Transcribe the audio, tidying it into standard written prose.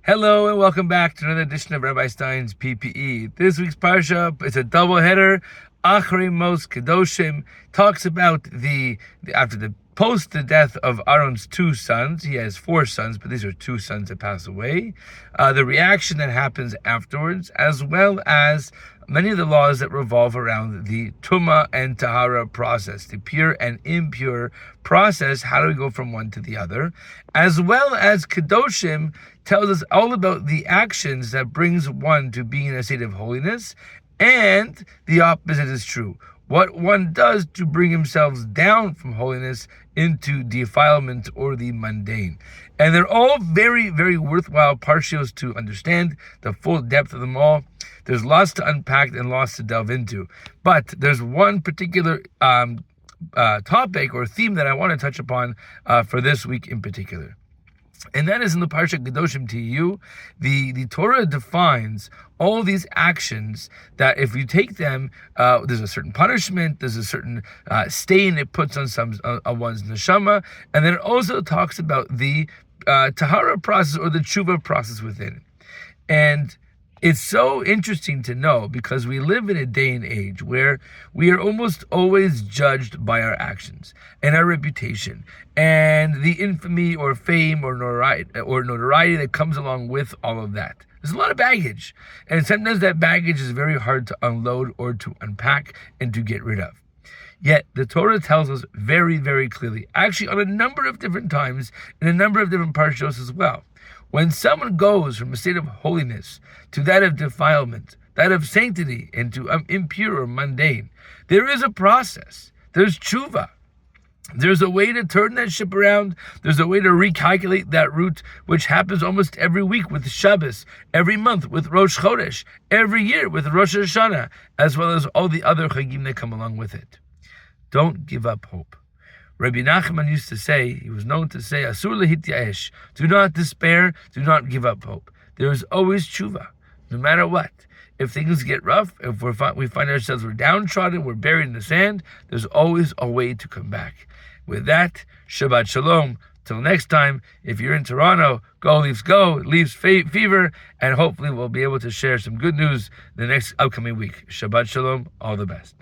Hello and welcome back to another edition of Rabbi Stein's PPE. This week's parsha is a double header. Acharei Mos-Kedoshim talks about after the post the death of Aaron's two sons. He has four sons, but these are two sons that pass away. The reaction that happens afterwards, as well as many of the laws that revolve around the Tumah and Tahara process, the pure and impure process. How do we go from one to the other? As well as Kedoshim tells us all about the actions that brings one to being in a state of holiness, and the opposite is true. What one does to bring himself down from holiness into defilement or the mundane. And they're all very, very worthwhile parshios to understand the full depth of them all. There's lots to unpack and lots to delve into. But there's one particular topic or theme that I want to touch upon for this week in particular. And that is in the Parsha Kedoshim TU. The Torah defines all these actions that if you take them, there's a certain punishment, there's a certain stain it puts on one's neshama, and then it also talks about the tahara process or the tshuva process within. And it's so interesting to know because we live in a day and age where we are almost always judged by our actions and our reputation and the infamy or fame or notoriety that comes along with all of that. There's a lot of baggage, and sometimes that baggage is very hard to unload or to unpack and to get rid of. Yet the Torah tells us very, very clearly, actually on a number of different times, in a number of different parshos as well, when someone goes from a state of holiness to that of defilement, that of sanctity, into impure or mundane, there is a process. There's tshuva. There's a way to turn that ship around. There's a way to recalculate that route, which happens almost every week with Shabbos, every month with Rosh Chodesh, every year with Rosh Hashanah, as well as all the other chagim that come along with it. Don't give up hope. Rabbi Nachman used to say, he was known to say, Asur lehityaesh, do not despair, do not give up hope. There is always tshuva, no matter what. If things get rough, if we find ourselves we're downtrodden, we're buried in the sand, there's always a way to come back. With that, Shabbat Shalom. Till next time, if you're in Toronto, go Leafs fever, and hopefully we'll be able to share some good news the next upcoming week. Shabbat Shalom, all the best.